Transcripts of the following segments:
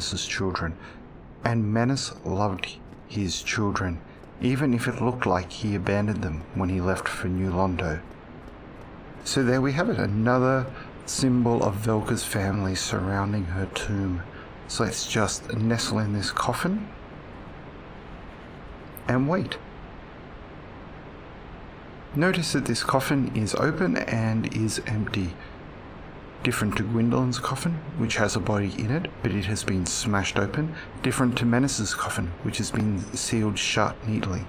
Manus's children, and Manus loved his children, even if it looked like he abandoned them when he left for New Londo. So there we have it, another symbol of Velka's family surrounding her tomb. So let's just nestle in this coffin and wait. Notice that this coffin is open and is empty. Different to Gwendolyn's coffin, which has a body in it, but it has been smashed open. Different to Manus's coffin, which has been sealed shut neatly.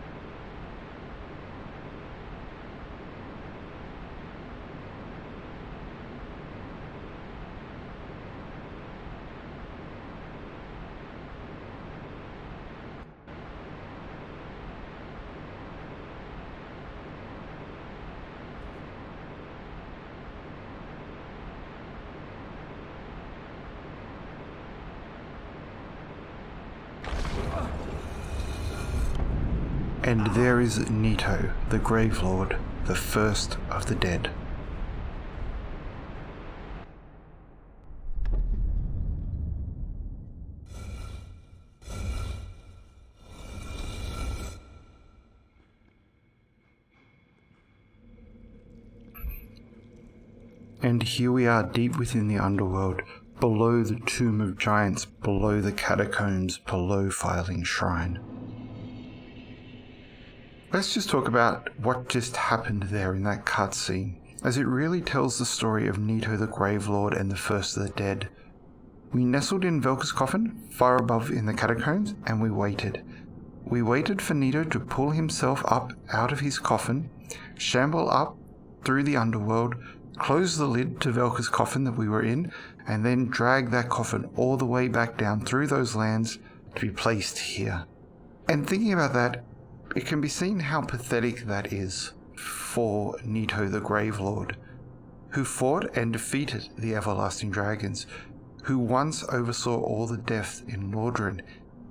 And there is Nito, the Gravelord, the first of the dead. And here we are deep within the underworld, below the Tomb of Giants, below the Catacombs, below Filing Shrine. Let's just talk about what just happened there in that cutscene, as it really tells the story of Nito the Gravelord and the First of the Dead. We nestled in Velka's coffin, far above in the Catacombs, and we waited. We waited for Nito to pull himself up out of his coffin, shamble up through the underworld, close the lid to Velka's coffin that we were in, and then drag that coffin all the way back down through those lands to be placed here. And thinking about that, it can be seen how pathetic that is for Nito the Gravelord, who fought and defeated the everlasting dragons, who once oversaw all the death in Lordran.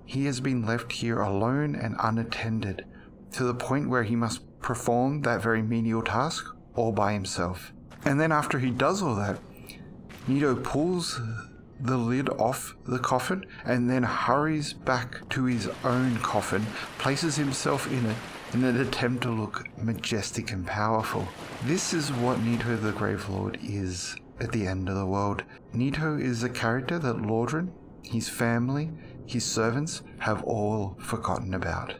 He has been left here alone and unattended, to the point where he must perform that very menial task all by himself. And then after he does all that, Nito pulls the lid off the coffin and then hurries back to his own coffin, places himself in it in an attempt to look majestic and powerful. This is what Nito the Gravelord is at the end of the world. Nito is a character that Lordran, his family, his servants have all forgotten about.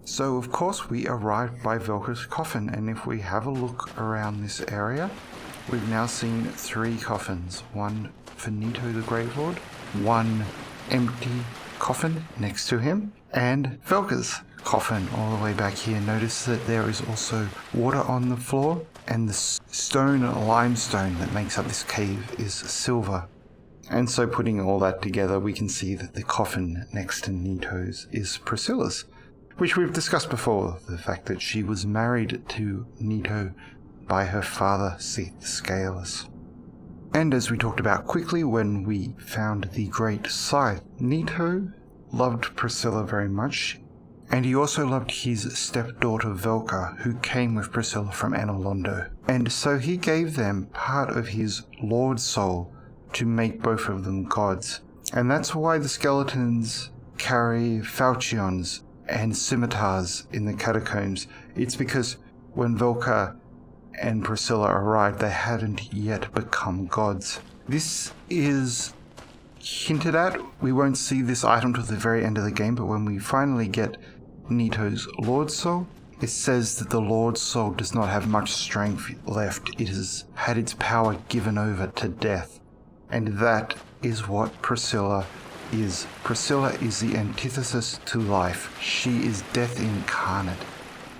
So of course we arrived by Velka's coffin, and if we have a look around this area, we've now seen 3 coffins. One for Nito the Gravelord, one empty coffin next to him, and Velka's coffin all the way back here. Notice that there is also water on the floor, and the limestone that makes up this cave is silver. And so putting all that together, we can see that the coffin next to Nito's is Priscilla's, which we've discussed before, the fact that she was married to Nito by her father, Seth the Scaleless. And as we talked about quickly when we found the Great Scythe, Nito loved Priscilla very much, and he also loved his stepdaughter Velka, who came with Priscilla from Anor Londo. And so he gave them part of his Lord Soul to make both of them gods. And that's why the skeletons carry falchions and scimitars in the Catacombs. It's because when Velka and Priscilla arrived, they hadn't yet become gods. This is hinted at. We won't see this item till the very end of the game, but when we finally get Nito's Lord Soul, it says that the Lord Soul does not have much strength left. It has had its power given over to death. And that is what Priscilla is. Priscilla is the antithesis to life. She is death incarnate.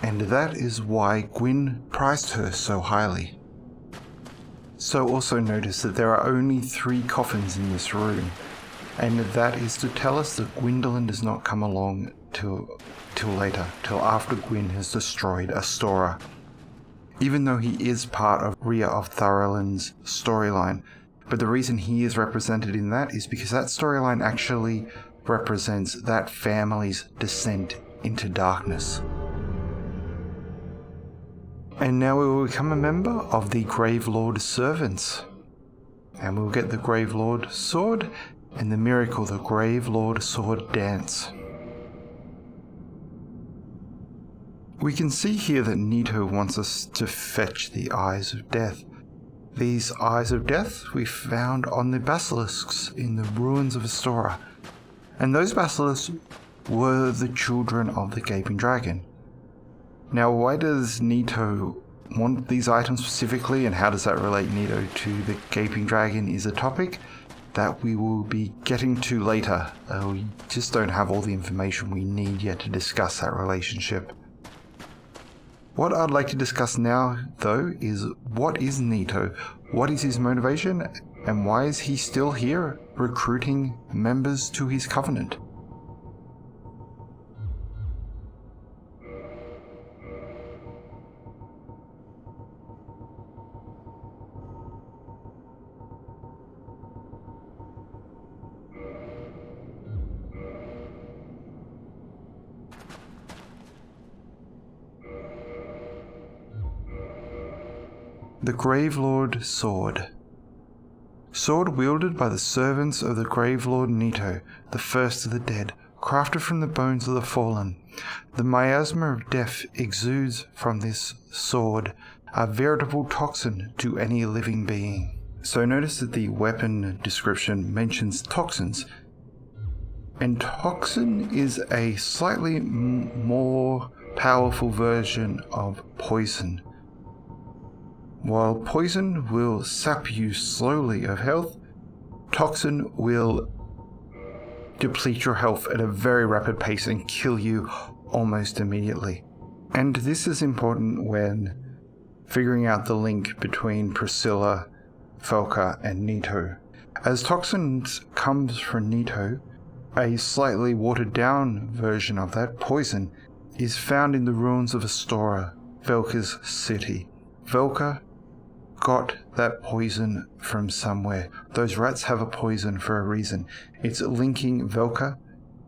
And that is why Gwyn prized her so highly. So also notice that there are only 3 coffins in this room, and that is to tell us that Gwendolyn does not come along till later, till after Gwyn has destroyed Astora. Even though he is part of Rhea of Tharalin's storyline, but the reason he is represented in that is because that storyline actually represents that family's descent into darkness. And now we will become a member of the Gravelord Servants. And we'll get the Gravelord sword and the miracle the Gravelord Sword dance. We can see here that Nito wants us to fetch the Eyes of Death. These Eyes of Death we found on the basilisks in the ruins of Astora, and those basilisks were the children of the Gaping Dragon. Now, why does Nito want these items specifically, and how does that relate Nito to the Gaping Dragon is a topic that we will be getting to later. We just don't have all the information we need yet to discuss that relationship. What I'd like to discuss now, though, is what is Nito, what is his motivation, and why is he still here recruiting members to his covenant? The Gravelord Sword. Sword wielded by the servants of the Gravelord Nito, the first of the dead, crafted from the bones of the fallen. The miasma of death exudes from this sword, a veritable toxin to any living being. So notice that the weapon description mentions toxins, and toxin is a slightly more powerful version of poison. While poison will sap you slowly of health, toxin will deplete your health at a very rapid pace and kill you almost immediately. And this is important when figuring out the link between Priscilla, Velka, and Nito. As toxins comes from Nito, a slightly watered down version of that poison is found in the ruins of Astora, Velka's city. Velka got that poison from somewhere. Those rats have a poison for a reason. It's linking Velka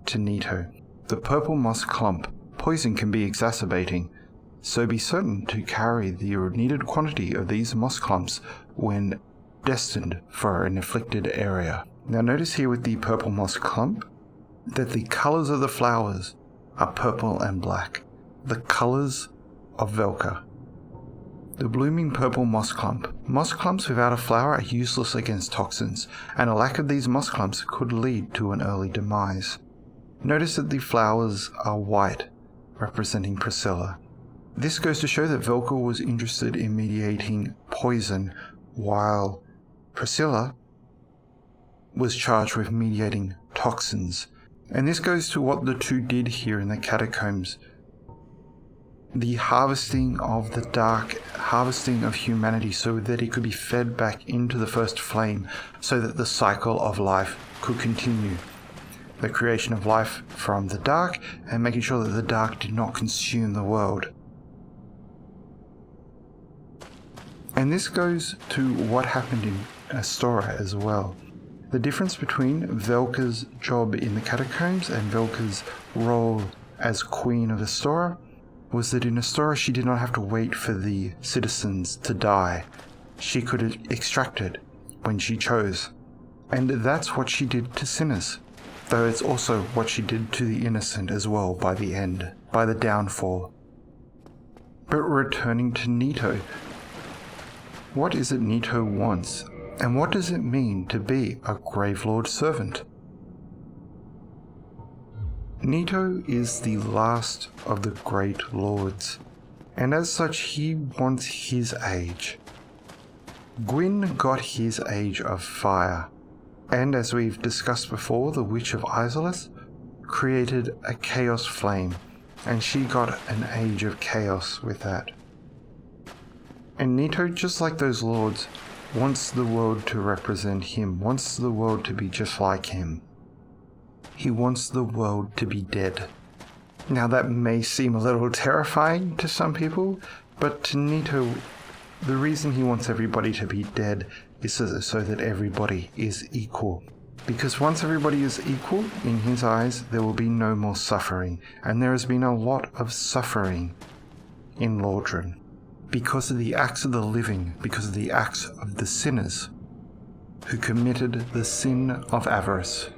to Nito. The purple moss clump. Poison can be exacerbating, so be certain to carry the needed quantity of these moss clumps when destined for an afflicted area. Now notice here with the purple moss clump that the colors of the flowers are purple and black. The colors of Velka. The blooming purple moss clump. Moss clumps without a flower are useless against toxins, and a lack of these moss clumps could lead to an early demise. Notice that the flowers are white, representing Priscilla. This goes to show that Velka was interested in mediating poison, while Priscilla was charged with mediating toxins. And this goes to what the two did here in the Catacombs. The harvesting of the dark, harvesting of humanity so that it could be fed back into the first flame so that the cycle of life could continue. The creation of life from the dark and making sure that the dark did not consume the world. And this goes to what happened in Astora as well. The difference between Velka's job in the Catacombs and Velka's role as Queen of Astora was that in Astora she did not have to wait for the citizens to die. She could extract it when she chose. And that's what she did to sinners, though it's also what she did to the innocent as well by the end, by the downfall. But returning to Nito, what is it Nito wants, and what does it mean to be a Gravelord Servant? Nito is the last of the great lords, and as such he wants his age. Gwyn got his age of fire, and as we've discussed before, the Witch of Izalith created a chaos flame, and she got an age of chaos with that. And Nito, just like those lords, wants the world to represent him, wants the world to be just like him. He wants the world to be dead. Now that may seem a little terrifying to some people, but to Nito, the reason he wants everybody to be dead is so that everybody is equal. Because once everybody is equal, in his eyes, there will be no more suffering. And there has been a lot of suffering in Lordran. Because of the acts of the living, because of the acts of the sinners, who committed the sin of avarice.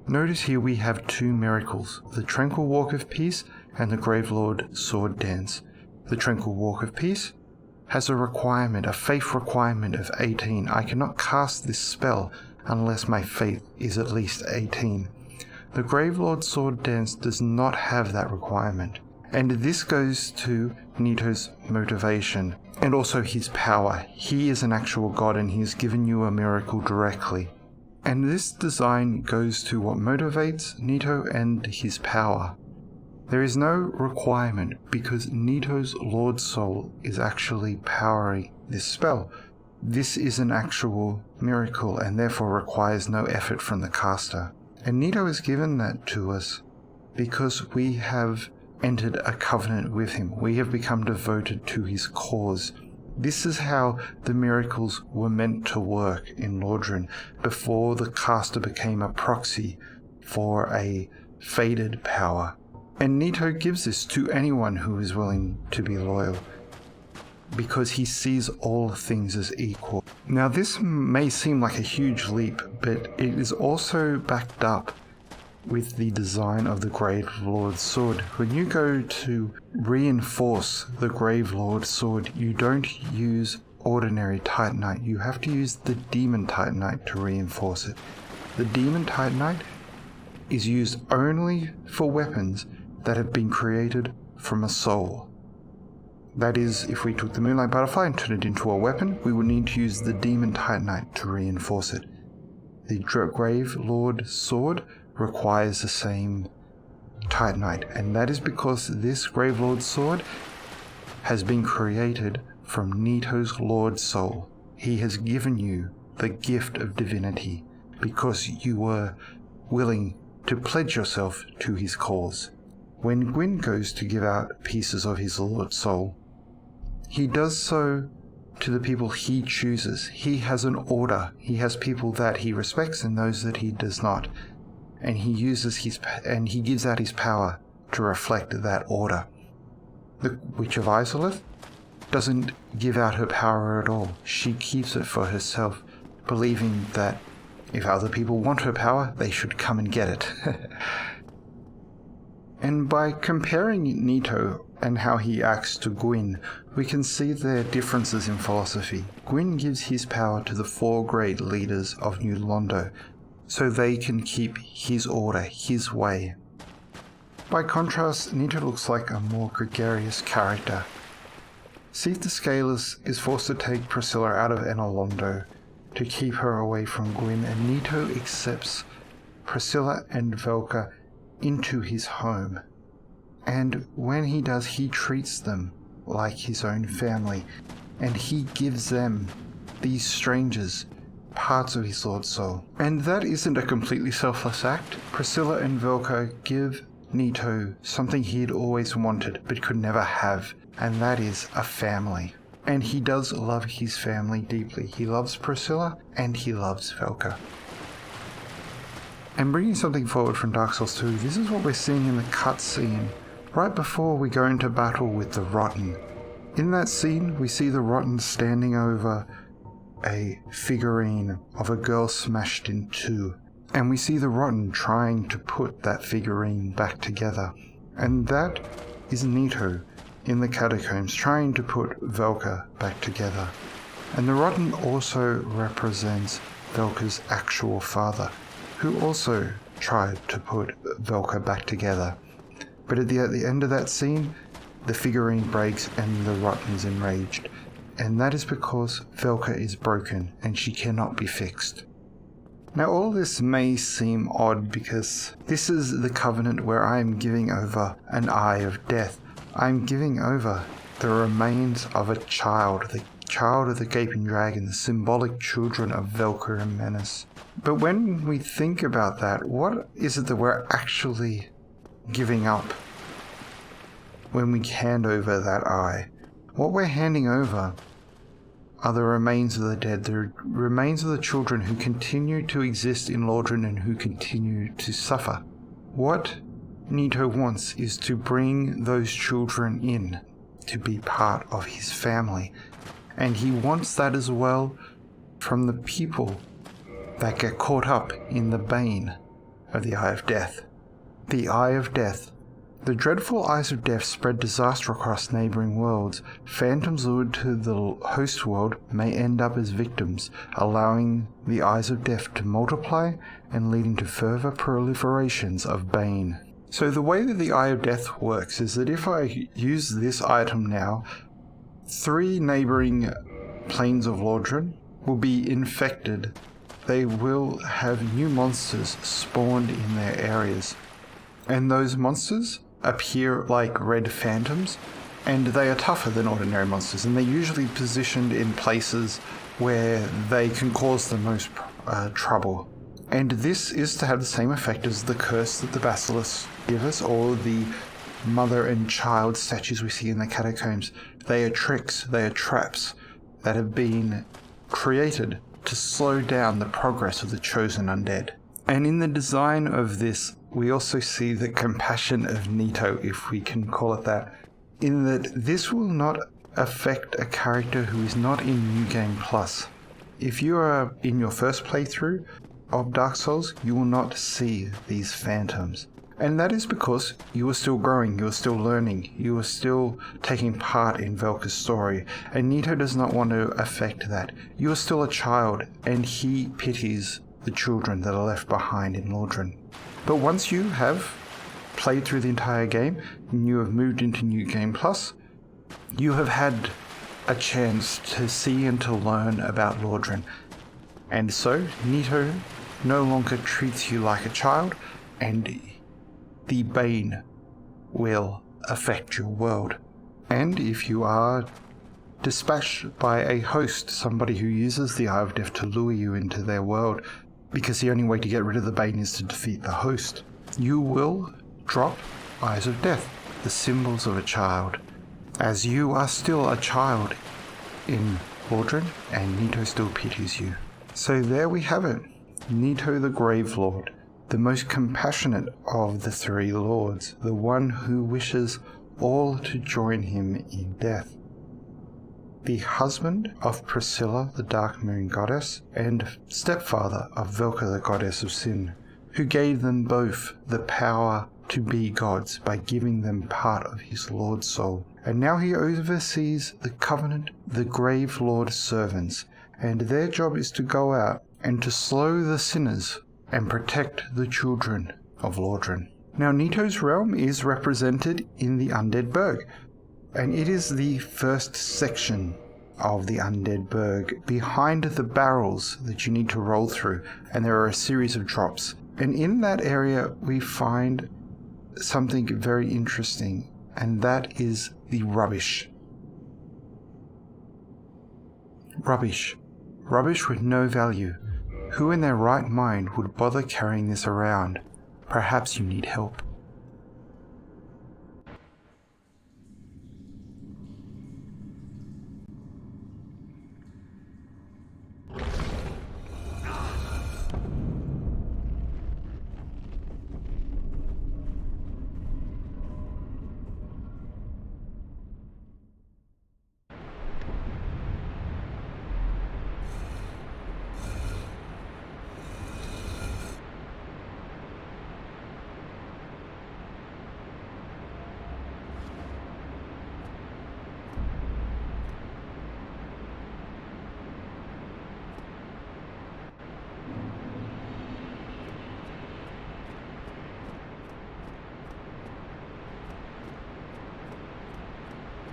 Notice here we have two miracles, the Tranquil Walk of Peace and the Gravelord Sword Dance. The Tranquil Walk of Peace has a faith requirement of 18. I cannot cast this spell unless my faith is at least 18. The Gravelord Sword Dance does not have that requirement. And this goes to Nito's motivation and also his power. He is an actual god and he has given you a miracle directly. And this design goes to what motivates Nito and his power. There is no requirement because Nito's Lord Soul is actually powering this spell. This is an actual miracle and therefore requires no effort from the caster. And Nito has given that to us because we have entered a covenant with him. We have become devoted to his cause. This is how the miracles were meant to work in Lordran before the caster became a proxy for a faded power. And Nito gives this to anyone who is willing to be loyal because he sees all things as equal. Now this may seem like a huge leap, but it is also backed up with the design of the Gravelord Sword. When you go to reinforce the Gravelord Sword, you don't use ordinary Titanite. You have to use the Demon Titanite to reinforce it. The Demon Titanite is used only for weapons that have been created from a soul. That is, if we took the Moonlight Butterfly and turned it into a weapon, we would need to use the Demon Titanite to reinforce it. The Gravelord Sword requires the same Titanite, and that is because this Gravelord Sword has been created from Nito's Lord Soul. He has given you the gift of divinity because you were willing to pledge yourself to his cause. When Gwyn goes to give out pieces of his Lord Soul, he does so to the people he chooses. He has an order. He has people that he respects and those that he does not. And he gives out his power to reflect that order. The Witch of Izalith doesn't give out her power at all. She keeps it for herself, believing that if other people want her power, they should come and get it. And by comparing Nito and how he acts to Gwyn, we can see their differences in philosophy. Gwyn gives his power to the 4 great leaders of New Londo, so they can keep his order, his way. By contrast, Nito looks like a more gregarious character. Seath the Scaleless is forced to take Priscilla out of Londo to keep her away from Gwyn, and Nito accepts Priscilla and Velka into his home. And when he does, he treats them like his own family, and he gives them, these strangers, parts of his Lord Soul. And that isn't a completely selfless act. Priscilla and Velka give Nito something he had always wanted but could never have, and that is a family. And he does love his family deeply. He loves Priscilla and he loves Velka. And bringing something forward from Dark Souls 2, this is what we're seeing in the cutscene right before we go into battle with the Rotten. In that scene, we see the Rotten standing over a figurine of a girl smashed in two, and we see the Rotten trying to put that figurine back together. And that is Nito in the Catacombs trying to put Velka back together. And the Rotten also represents Velka's actual father, who also tried to put Velka back together. But at the end of that scene, the figurine breaks and the Rotten is enraged. And that is because Velka is broken and she cannot be fixed. Now all this may seem odd because this is the covenant where I am giving over an eye of death. I am giving over the remains of a child, the child of the Gaping Dragon, the symbolic children of Velka and Menace. But when we think about that, what is it that we're actually giving up when we hand over that eye? What we're handing over are the remains of the dead, the remains of the children who continue to exist in Lordran and who continue to suffer. What Nito wants is to bring those children in to be part of his family, and he wants that as well from the people that get caught up in the bane of the Eye of Death. The Eye of Death. The dreadful eyes of death spread disaster across neighboring worlds. Phantoms lured to the host world may end up as victims, allowing the eyes of death to multiply and leading to further proliferations of bane. So the way that the Eye of Death works is that if I use this item now, 3 neighboring planes of Lordran will be infected. They will have new monsters spawned in their areas. And those monsters appear like red phantoms, and they are tougher than ordinary monsters, and they're usually positioned in places where they can cause the most trouble. And this is to have the same effect as the curse that the basilisks give us, or the mother and child statues we see in the catacombs. They are tricks, they are traps that have been created to slow down the progress of the chosen undead. And in the design of this, we also see the compassion of Nito, if we can call it that, in that this will not affect a character who is not in New Game Plus. If you are in your first playthrough of Dark Souls, you will not see these phantoms. And that is because you are still growing, you are still learning, you are still taking part in Velka's story, and Nito does not want to affect that. You are still a child, and he pities the children that are left behind in Lordran. But once you have played through the entire game, and you have moved into New Game Plus, you have had a chance to see and to learn about Lordran. And so, Nito no longer treats you like a child, and the bane will affect your world. And if you are dispatched by a host, somebody who uses the Eye of Death to lure you into their world, because the only way to get rid of the bane is to defeat the host, you will drop Eyes of Death, the symbols of a child, as you are still a child in Lordran, and Nito still pities you. So there we have it. Nito the Gravelord, the most compassionate of the 3 lords, the one who wishes all to join him in death. The husband of Priscilla, the Dark Moon Goddess, and stepfather of Velka, the Goddess of Sin, who gave them both the power to be gods by giving them part of his Lord's soul. And now he oversees the Covenant, the Gravelord Servants, and their job is to go out and to slow the sinners and protect the children of Lordran. Now Nito's realm is represented in the Undead Burg, and it is the first section of the Undead Burg, behind the barrels that you need to roll through, and there are a series of drops. And in that area we find something very interesting, and that is the rubbish. Rubbish with no value. Who in their right mind would bother carrying this around? Perhaps you need help.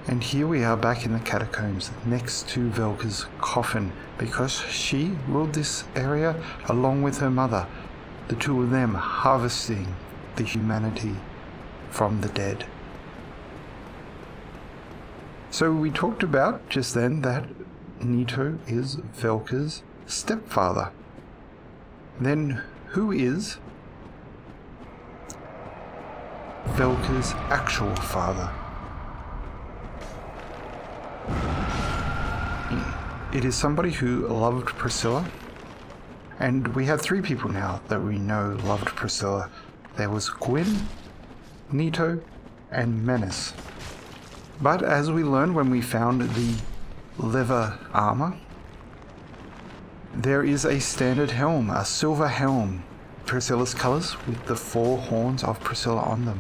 And here we are back in the catacombs, next to Velka's coffin, because she ruled this area along with her mother, the 2 of them harvesting the humanity from the dead. So we talked about just then that Nito is Velka's stepfather. Then who is Velka's actual father? It is somebody who loved Priscilla, and we have 3 people now that we know loved Priscilla. There was Gwyn, Nito, and Menace. But as we learned when we found the leather armor, There is a standard helm, a silver helm, Priscilla's colours with the 4 horns of Priscilla on them.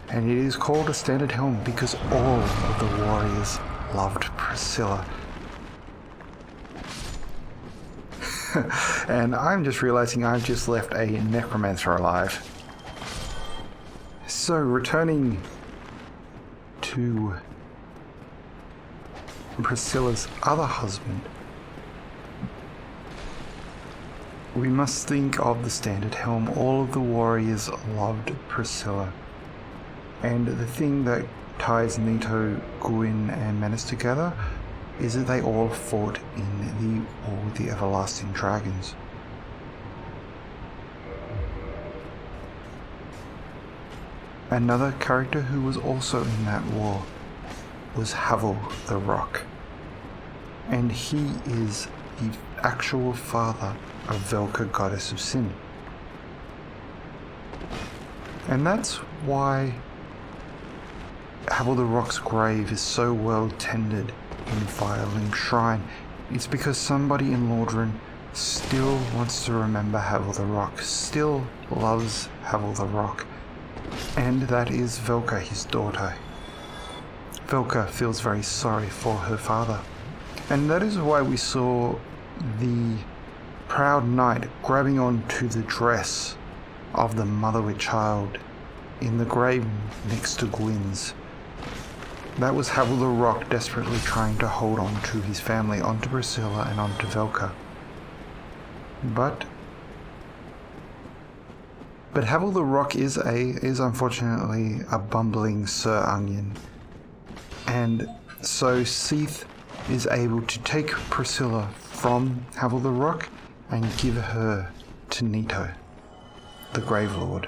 And it is called a standard helm because all of the warriors loved Priscilla. And I'm just realizing I've just left a necromancer alive. So returning to Priscilla's other husband, we must think of the standard helm. All of the warriors loved Priscilla. And the thing that ties Nito, Gwyn and Menace together is that they all fought in the War with the Everlasting Dragons. Another character who was also in that war was Havel the Rock, and he is the actual father of Velka, Goddess of Sin. And that's why Havel the Rock's grave is so well tended in Firelink Shrine. It's because somebody in Lordran still wants to remember Havel the Rock, still loves Havel the Rock, and that is Velka, his daughter. Velka feels very sorry for her father, and that is why we saw the proud knight grabbing onto the dress of the mother with child in the grave next to Gwyn's. That was Havel the Rock desperately trying to hold on to his family, onto Priscilla and onto Velka. But Havel the Rock is unfortunately a bumbling Sir Onion. And so Seath is able to take Priscilla from Havel the Rock and give her to Nito, the Gravelord,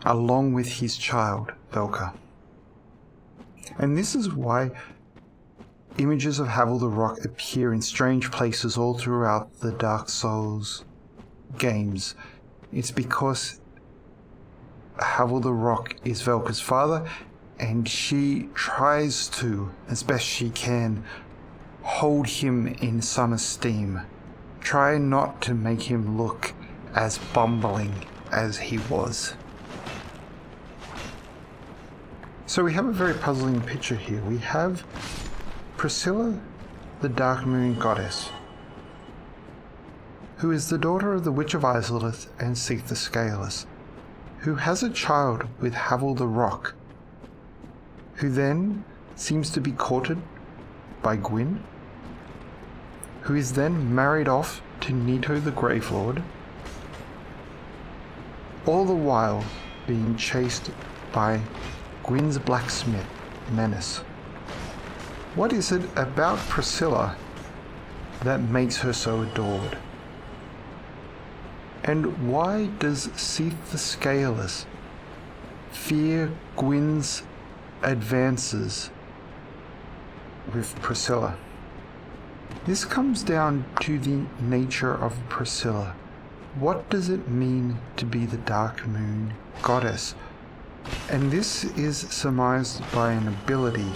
along with his child, Velka. And this is why images of Havel the Rock appear in strange places all throughout the Dark Souls games. It's because Havel the Rock is Velka's father, and she tries to, as best she can, hold him in some esteem. Try not to make him look as bumbling as he was. So we have a very puzzling picture here. We have Priscilla, the Dark Moon Goddess, who is the daughter of the Witch of Izalith and Seath the Scaleless, who has a child with Havel the Rock, who then seems to be courted by Gwyn, who is then married off to Nito the Gravelord, all the while being chased by Gwyn's blacksmith, Menace. What is it about Priscilla that makes her so adored? And why does Seath the Scaleless fear Gwyn's advances with Priscilla? This comes down to the nature of Priscilla. What does it mean to be the Dark Moon Goddess? And this is surmised by an ability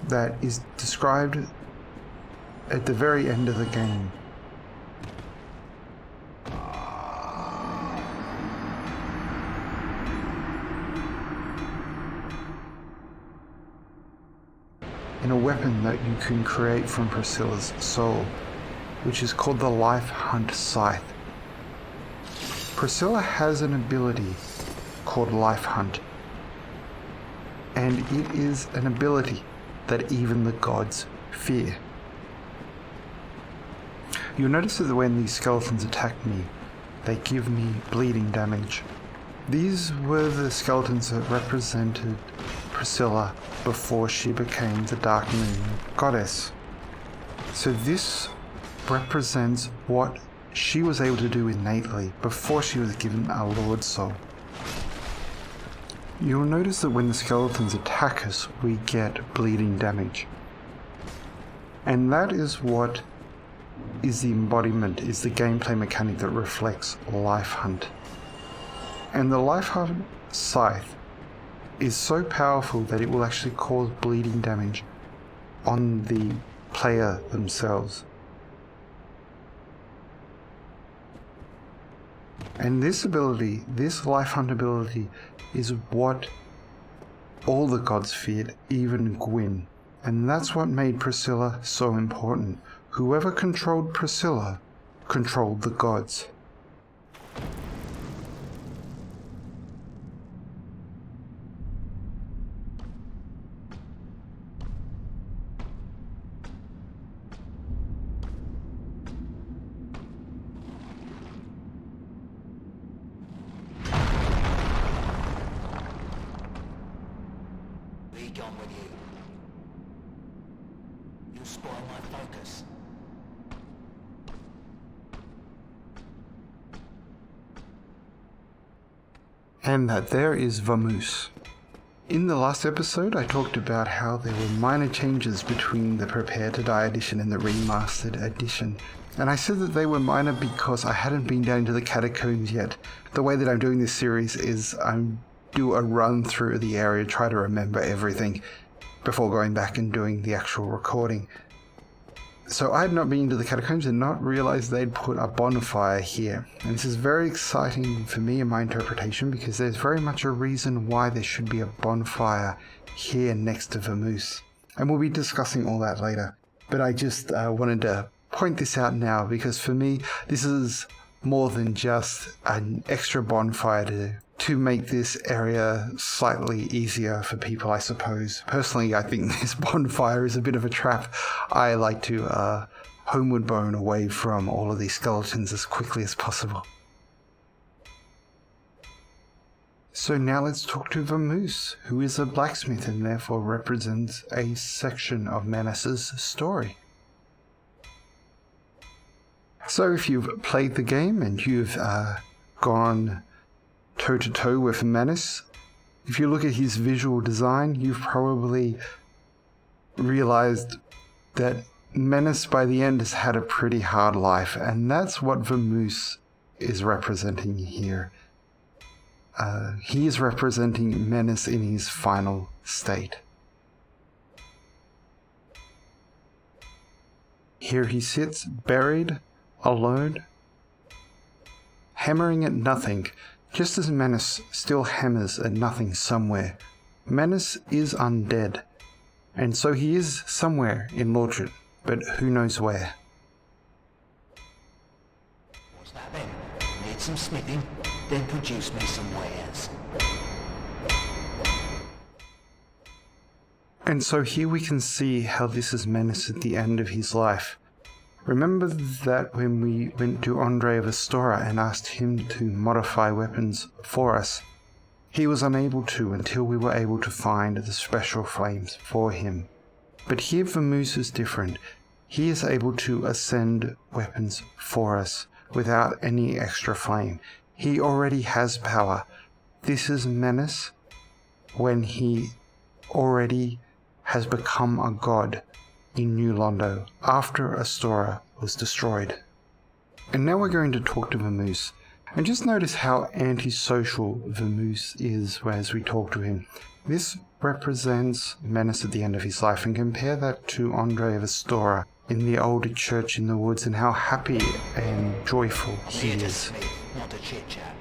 that is described at the very end of the game. In a weapon that you can create from Priscilla's soul, which is called the Life Hunt Scythe. Priscilla has an ability called Life Hunt, and it is an ability that even the gods fear. You'll notice that when these skeletons attack me, they give me bleeding damage. These were the skeletons that represented Priscilla before she became the Dark Moon Goddess. So this represents what she was able to do innately before she was given a Lord Soul. You'll notice that when the skeletons attack us, we get bleeding damage. And that is what is the embodiment, is the gameplay mechanic that reflects Life Hunt. And the Life Hunt Scythe is so powerful that it will actually cause bleeding damage on the player themselves. And this ability, this Life Hunt ability, is what all the gods feared, even Gwyn. And that's what made Priscilla so important. Whoever controlled Priscilla controlled the gods. Be gone with you. You spoil my focus. And that there is Vamoose. In the last episode, I talked about how there were minor changes between the Prepare to Die edition and the Remastered edition. And I said that they were minor because I hadn't been down to the Catacombs yet. The way that I'm doing this series is do a run through the area, try to remember everything before going back and doing the actual recording. So I had not been to the Catacombs and not realized they'd put a bonfire here. And this is very exciting for me in my interpretation because there's very much a reason why there should be a bonfire here next to Vamoose. And we'll be discussing all that later. But I just wanted to point this out now because for me, this is more than just an extra bonfire to make this area slightly easier for people, I suppose. Personally, I think this bonfire is a bit of a trap. I like to homeward bone away from all of these skeletons as quickly as possible. So now let's talk to Vamoose, who is a blacksmith and therefore represents a section of Menace's story. So if you've played the game and you've gone toe-to-toe with Menace, if you look at his visual design, you've probably realized that Menace by the end has had a pretty hard life, and that's what Vamoose is representing here. He is representing Menace in his final state. Here he sits, buried, alone, hammering at nothing, just as Menace still hammers at nothing somewhere. Menace is undead, and so he is somewhere in Lordran, but who knows where. What's that then? Need some smithing? Then produce me some wares. And so here we can see how this is Menace at the end of his life. Remember that when we went to Andre of Astora and asked him to modify weapons for us, he was unable to until we were able to find the special flames for him. But here Vamoose is different. He is able to ascend weapons for us without any extra flame. He already has power. This is Menace when he already has become a god in New Londo after Astora was destroyed. And now we're going to talk to Vamoose, and just notice how antisocial Vamoose is as we talk to him. This represents Menace at the end of his life, and compare that to Andre of Astora in the old church in the woods and how happy and joyful he is. Not to chit-chat.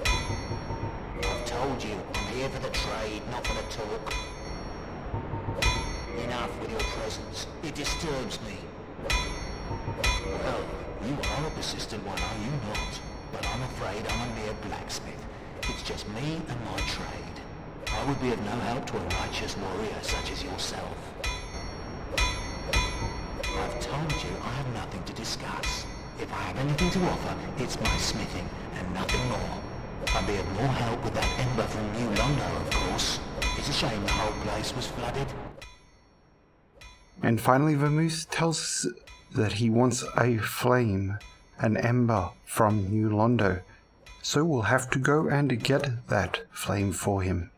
I've told you, I'm here for the trade, not for the talk. Enough with your presence. It disturbs me. Well, you are a persistent one, are you not? But I'm afraid I'm a mere blacksmith. It's just me and my trade. I would be of no help to a righteous warrior such as yourself. I've told you I have nothing to discuss. If I have anything to offer, it's my smithing and nothing more. I'd be of more help with that ember from New Londo, of course. It's a shame the whole place was flooded. And finally, Vamoose tells us that he wants a flame, an ember from New Londo. So we'll have to go and get that flame for him.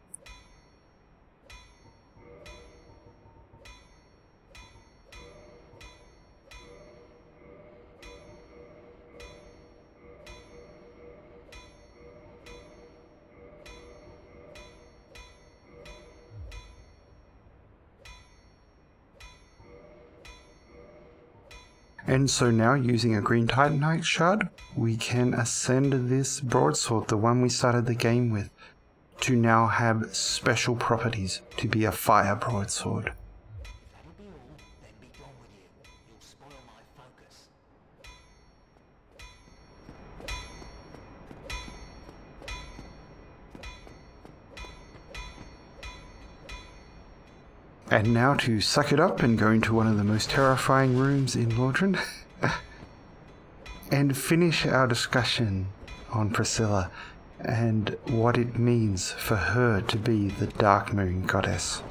And so now, using a green titanite shard, we can ascend this broadsword, the one we started the game with, to now have special properties to be a fire broadsword. That'll be all, then be gone with you. You'll spoil my focus. And now to suck it up and go into one of the most terrifying rooms in Lordran and finish our discussion on Priscilla and what it means for her to be the Dark Moon Goddess.